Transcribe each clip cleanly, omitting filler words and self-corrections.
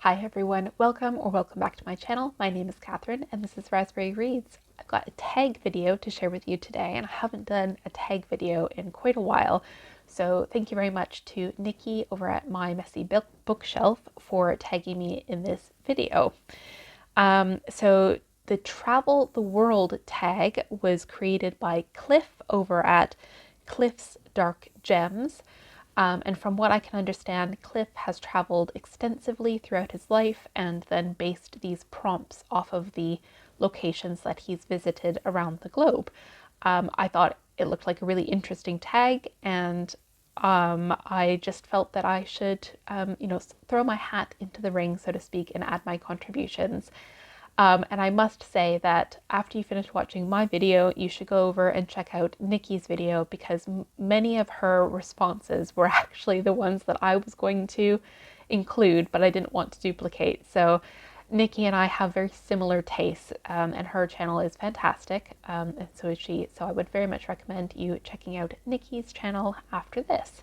Hi everyone, welcome back to my channel. My name is Catherine and this is Raspberry Reads. I've got a tag video to share with you today and I haven't done a tag video in quite a while. So thank you very much to Nikki over at My Messy Bookshelf for tagging me in this video. So the Travel the World tag was created by Cliff over at Cliff's Dark Gems. And from what I can understand, Cliff has traveled extensively throughout his life and then based these prompts off of the locations that he's visited around the globe. I thought it looked like a really interesting tag, and I just felt that I should, throw my hat into the ring, so to speak, and add my contributions. And I must say that after you finish watching my video, you should go over and check out Nikki's video, because many of her responses were actually the ones that I was going to include, but I didn't want to duplicate. So Nikki and I have very similar tastes, and her channel is fantastic, and so is she. So I would very much recommend you checking out Nikki's channel after this.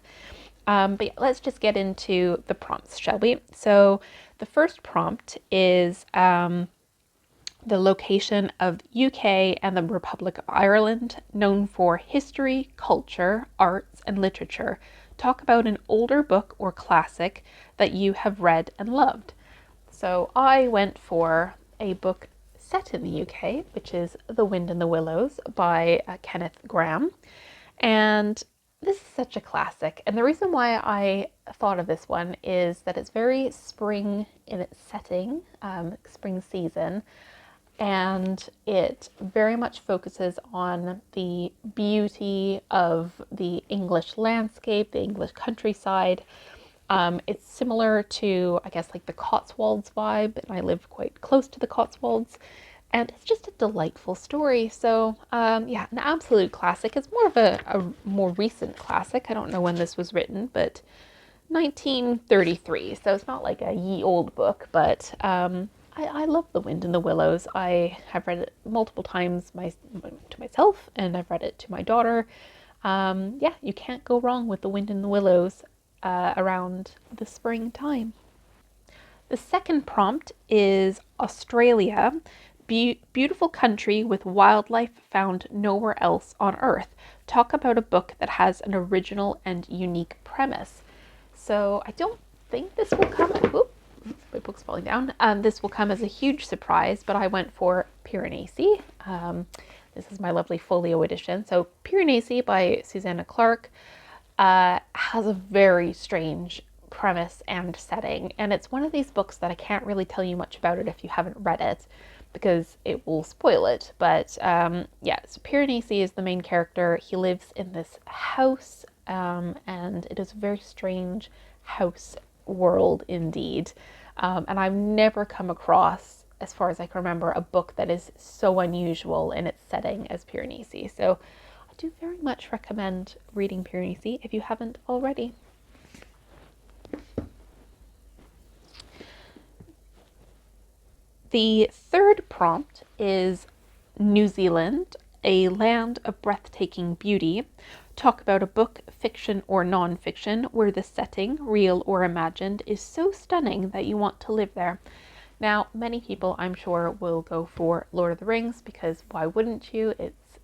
But yeah, let's just get into the prompts, shall we? So the first prompt is the location of the UK and the Republic of Ireland, known for history, culture, arts, and literature. Talk about an older book or classic that you have read and loved. So I went for a book set in the UK, which is The Wind in the Willows by Kenneth Grahame. And this is such a classic. And the reason why I thought of this one is that it's very spring in its setting, spring season. And it very much focuses on the beauty of the English landscape, the English countryside. It's similar to, I guess, like the Cotswolds vibe, and I live quite close to the Cotswolds, and it's just a delightful story. So yeah, an absolute classic. It's more of a more recent classic. I don't know when this was written, but 1933, so it's not like a ye old book, but I love The Wind in the Willows. I have read it multiple times to myself, and I've read it to my daughter. Yeah, you can't go wrong with The Wind in the Willows around the springtime. The second prompt is Australia, beautiful country with wildlife found nowhere else on Earth. Talk about a book that has an original and unique premise. So I don't think this will come. My book's falling down. This will come as a huge surprise, but I went for Piranesi. This is my lovely folio edition. So Piranesi by Susanna Clarke has a very strange premise and setting, and it's one of these books that I can't really tell you much about it if you haven't read it, because it will spoil it. But yeah, so Piranesi is the main character. He lives in this house, and it is a very strange house world indeed. And I've never come across, as far as I can remember, a book that is so unusual in its setting as Piranesi. So I do very much recommend reading Piranesi if you haven't already. The third prompt is New Zealand, a land of breathtaking beauty. Talk about a book, fiction or non-fiction, where the setting, real or imagined, is so stunning that you want to live there. Now, many people, I'm sure, will go for Lord of the Rings, because why wouldn't you? It's,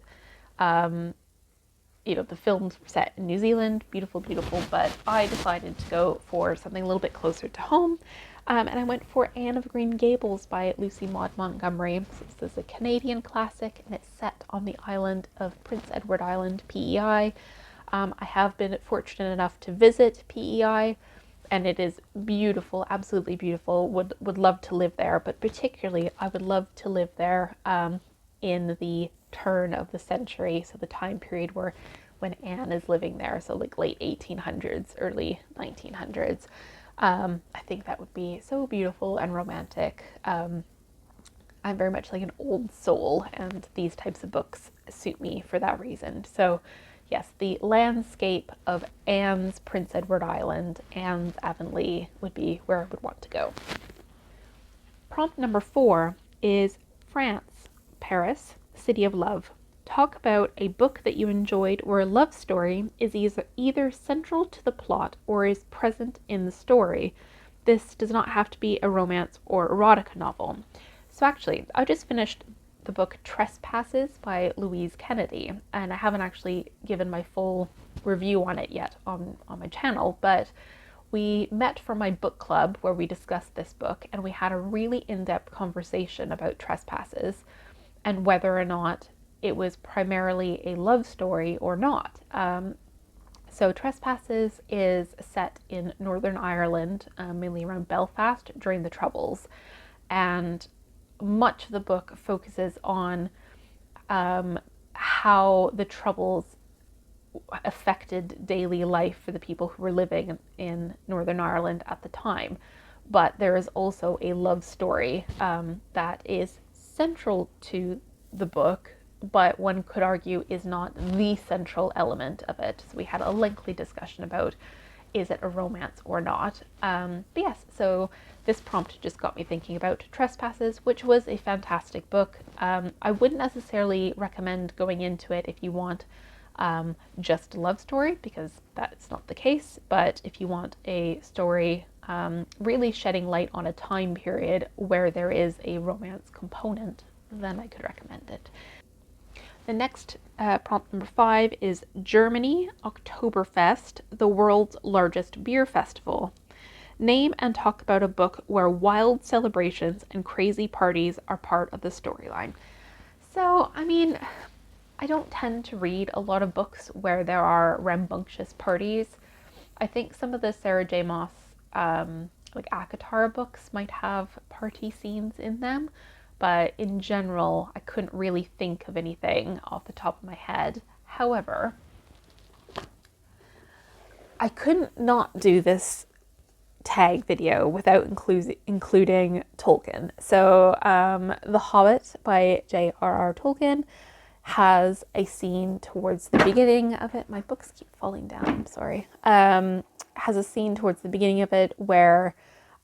the film's set in New Zealand, beautiful, beautiful, but I decided to go for something a little bit closer to home. And I went for Anne of Green Gables by Lucy Maud Montgomery. So this is a Canadian classic, and it's set on the island of Prince Edward Island, PEI. I have been fortunate enough to visit PEI, and it is beautiful, absolutely beautiful. Would love to live there, but particularly I would love to live there in the turn of the century, so the time period when Anne is living there, so like late 1800s, early 1900s. I think that would be so beautiful and romantic. I'm very much like an old soul, and these types of books suit me for that reason. So yes, the landscape of Anne's Prince Edward Island, Anne's Avonlea, would be where I would want to go. Prompt number 4 is France, Paris, City of Love. Talk about a book that you enjoyed where a love story is either central to the plot or is present in the story. this does not have to be a romance or erotica novel. So actually, I just finished the book Trespasses by Louise Kennedy, and I haven't actually given my full review on it yet on my channel, but we met for my book club where we discussed this book, and we had a really in-depth conversation about Trespasses and whether or not it was primarily a love story or not. So Trespasses is set in Northern Ireland, mainly around Belfast during the Troubles, and much of the book focuses on how the Troubles affected daily life for the people who were living in Northern Ireland at the time. But there is also a love story that is central to the book, but one could argue is not the central element of it. So we had a lengthy discussion about, is it a romance or not? But yes, so this prompt just got me thinking about Trespasses, which was a fantastic book. I wouldn't necessarily recommend going into it if you want just a love story, because that's not the case. But if you want a story really shedding light on a time period where there is a romance component, then I could recommend it. The next prompt number 5 is Germany Oktoberfest, the world's largest beer festival. Name and talk about a book where wild celebrations and crazy parties are part of the storyline. So, I mean, I don't tend to read a lot of books where there are rambunctious parties. I think some of the Sarah J. Maas, like ACOTAR books might have party scenes in them, but in general, I couldn't really think of anything off the top of my head. However, I couldn't not do this tag video without including Tolkien. So, The Hobbit by J.R.R. Tolkien has a scene towards the beginning of it. My books keep falling down, I'm sorry. Has a scene towards the beginning of it where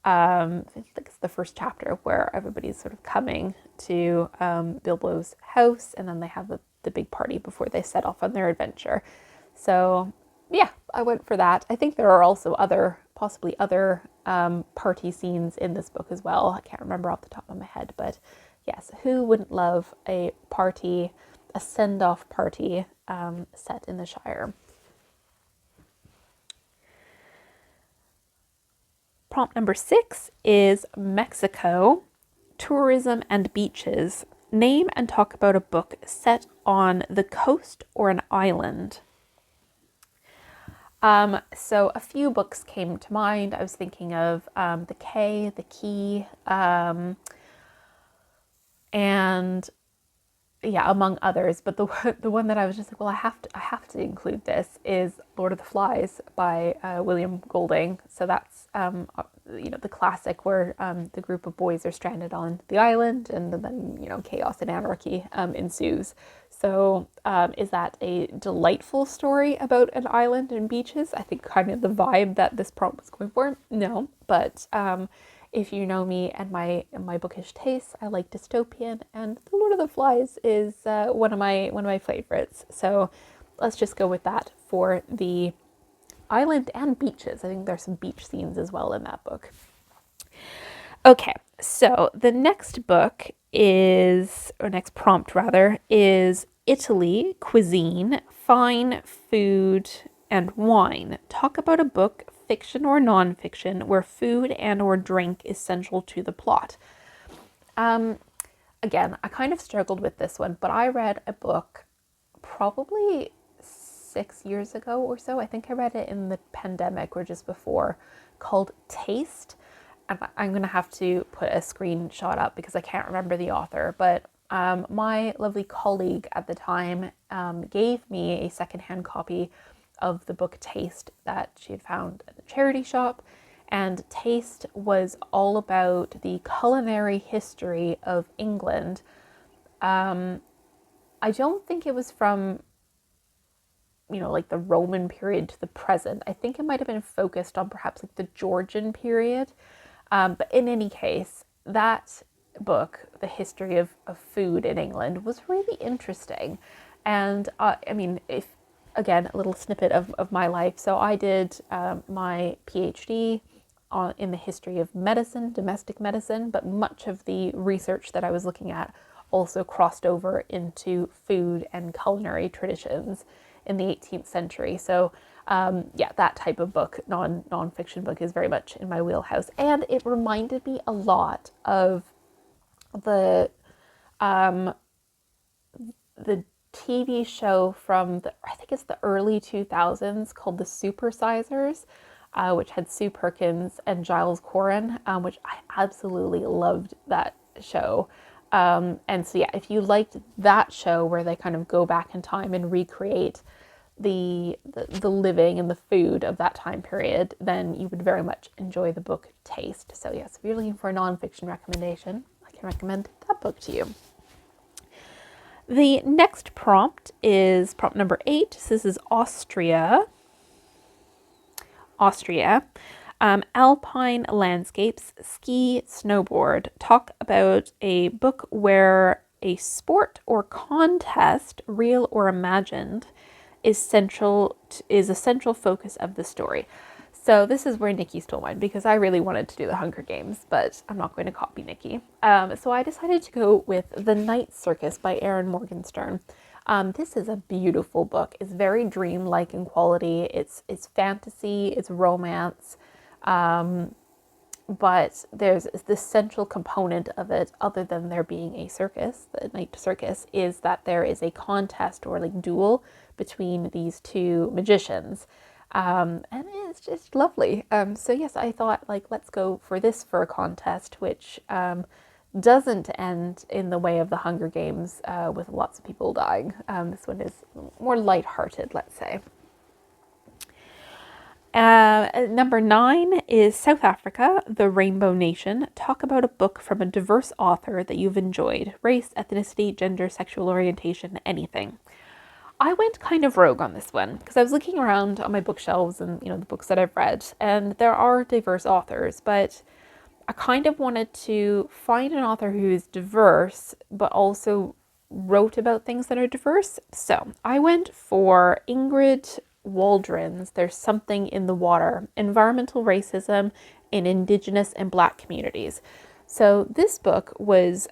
I think it's the first chapter where everybody's sort of coming to Bilbo's house, and then they have the big party before they set off on their adventure. So yeah, I went for that. I think there are also possibly other party scenes in this book as well. I can't remember off the top of my head, but yes, who wouldn't love a party, a send-off party set in the Shire? Prompt number 6 is Mexico, tourism and beaches. Name and talk about a book set on the coast or an island. So a few books came to mind. I was thinking of The Key, and yeah, among others. But the one that I was just like, well, I have to include this is Lord of the Flies by William Golding. So that's the classic where the group of boys are stranded on the island, and then chaos and anarchy ensues. So is that a delightful story about an island and beaches? I think kind of the vibe that this prompt was going for. No, but if you know me and my bookish tastes, I like dystopian, and The Lord of the Flies is one of my favorites. So let's just go with that for the island and beaches. I think there's some beach scenes as well in that book. Okay, so the next book next prompt rather, is Italy, cuisine, fine food, and wine. Talk about a book, fiction or nonfiction, where food and or drink is central to the plot. Again, I kind of struggled with this one, but I read a book probably 6 years ago or so. I think I read it in the pandemic or just before, called Taste. And I'm going to have to put a screenshot up because I can't remember the author, but my lovely colleague at the time gave me a secondhand copy of the book Taste that she had found at a charity shop. And Taste was all about the culinary history of England. I don't think it was from, like the Roman period to the present. I think it might have been focused on perhaps like the Georgian period. But in any case, that book, The History of Food in England, was really interesting. And again, a little snippet of my life. So I did my PhD in the history of medicine, domestic medicine, but much of the research that I was looking at also crossed over into food and culinary traditions in the 18th century. So yeah, that type of book, nonfiction book, is very much in my wheelhouse. And it reminded me a lot of the the TV show from I think it's the early 2000s called The Supersizers, which had Sue Perkins and Giles Corrin, which I absolutely loved that show. And so yeah, if you liked that show where they kind of go back in time and recreate the living and the food of that time period, then you would very much enjoy the book Taste. So yes, if you're looking for a nonfiction recommendation, I can recommend that book to you. The next prompt is prompt number 8. So this is Austria. Alpine landscapes, ski, snowboard. Talk about a book where a sport or contest, real or imagined, is a central focus of the story. So this is where Nikki stole mine, because I really wanted to do the Hunger Games, but I'm not going to copy Nikki. So I decided to go with The Night Circus by Erin Morgenstern. This is a beautiful book. It's very dreamlike in quality. It's fantasy, it's romance, but there's this central component of it, other than there being a circus, the Night Circus, is that there is a contest or like duel between these two magicians. And it's just lovely. So yes, I thought, like, let's go for this for a contest, which doesn't end in the way of the Hunger Games with lots of people dying. This one is more lighthearted, let's say. Number 9 is South Africa, The Rainbow Nation. Talk about a book from a diverse author that you've enjoyed. Race, ethnicity, gender, sexual orientation, anything. I went kind of rogue on this one because I was looking around on my bookshelves and, the books that I've read, and there are diverse authors, but I kind of wanted to find an author who is diverse, but also wrote about things that are diverse. So I went for Ingrid Waldron's There's Something in the Water, Environmental Racism in Indigenous and Black Communities. So this book was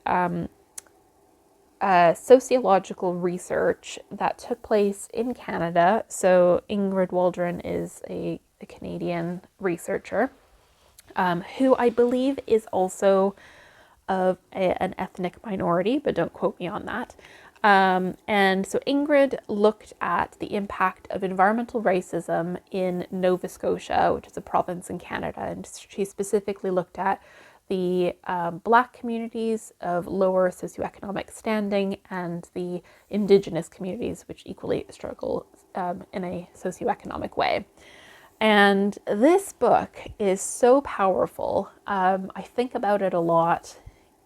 sociological research that took place in Canada. So Ingrid Waldron is a Canadian researcher who I believe is also of an ethnic minority, but don't quote me on that. And so Ingrid looked at the impact of environmental racism in Nova Scotia, which is a province in Canada, and she specifically looked at the Black communities of lower socioeconomic standing and the Indigenous communities, which equally struggle in a socioeconomic way. And this book is so powerful. I think about it a lot.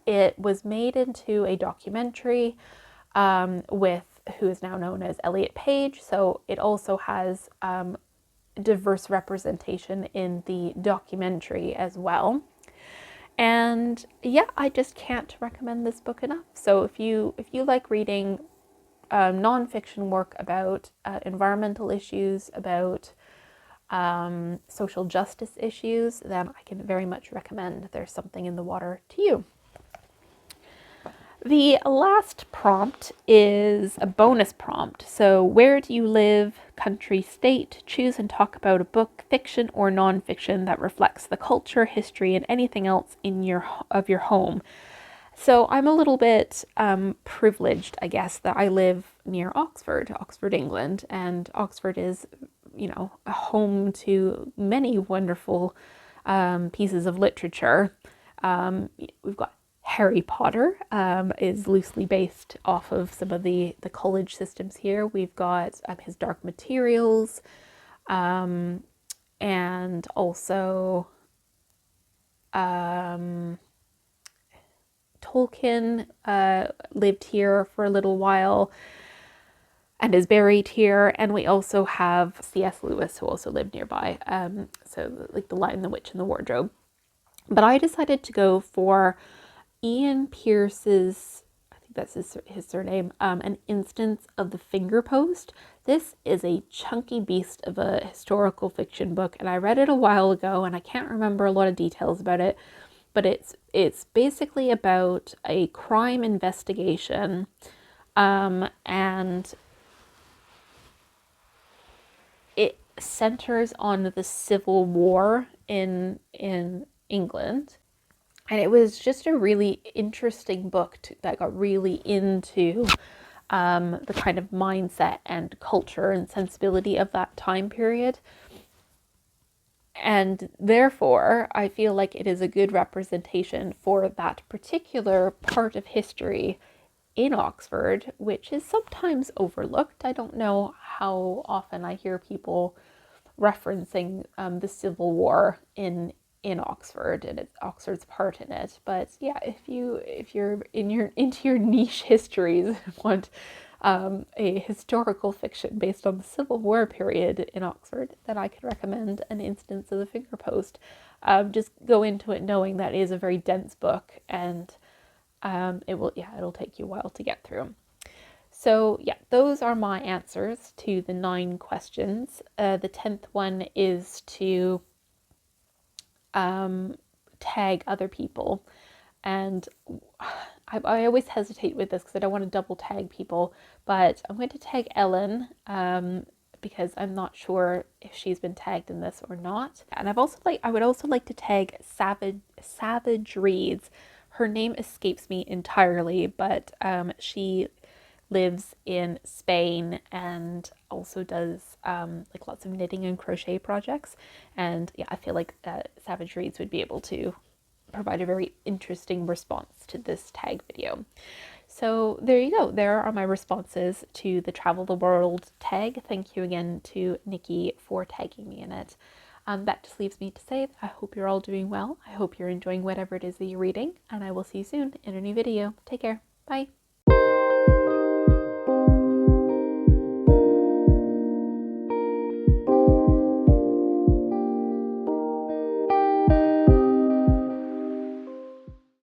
It was made into a documentary with who is now known as Elliot Page. So it also has diverse representation in the documentary as well. And yeah, I just can't recommend this book enough. So if you like reading nonfiction work about environmental issues, about social justice issues, then I can very much recommend There's Something in the Water to you. The last prompt is a bonus prompt. So where do you live, country, state? Choose and talk about a book, fiction or nonfiction, that reflects the culture, history, and anything else in your home. So I'm a little bit privileged, I guess, that I live near Oxford, England, and Oxford is, a home to many wonderful pieces of literature. We've got Harry Potter is loosely based off of some of the college systems here. We've got his Dark Materials, and also Tolkien lived here for a little while and is buried here. And we also have C.S. Lewis, who also lived nearby. So like The Lion, the Witch, and the Wardrobe. But I decided to go for Ian Pierce's, I think that's his surname, An Instance of the Finger Post. This is a chunky beast of a historical fiction book, and I read it a while ago, and I can't remember a lot of details about it, but it's basically about a crime investigation, and it centers on the Civil War in England. And it was just a really interesting book that got really into the kind of mindset and culture and sensibility of that time period. And therefore, I feel like it is a good representation for that particular part of history in Oxford, which is sometimes overlooked. I don't know how often I hear people referencing the Civil War in Oxford and Oxford's part in it. But yeah, if you're into your niche histories and want a historical fiction based on the Civil War period in Oxford, then I could recommend An Instance of the Finger Post. Just go into it knowing that it is a very dense book, and it'll take you a while to get through. So yeah, those are my answers to the 9 questions. The 10th one is to tag other people. And I always hesitate with this because I don't want to double tag people, but I'm going to tag Ellen because I'm not sure if she's been tagged in this or not. And I would also like to tag Savage Reads. Her name escapes me entirely, but she lives in Spain and also does like lots of knitting and crochet projects. And yeah, I feel like Savage Reads would be able to provide a very interesting response to this tag video. So there you go. There are my responses to the Travel the World tag. Thank you again to Nikki for tagging me in it. That just leaves me to say I hope you're all doing well. I hope you're enjoying whatever it is that you're reading, and I will see you soon in a new video. Take care. Bye.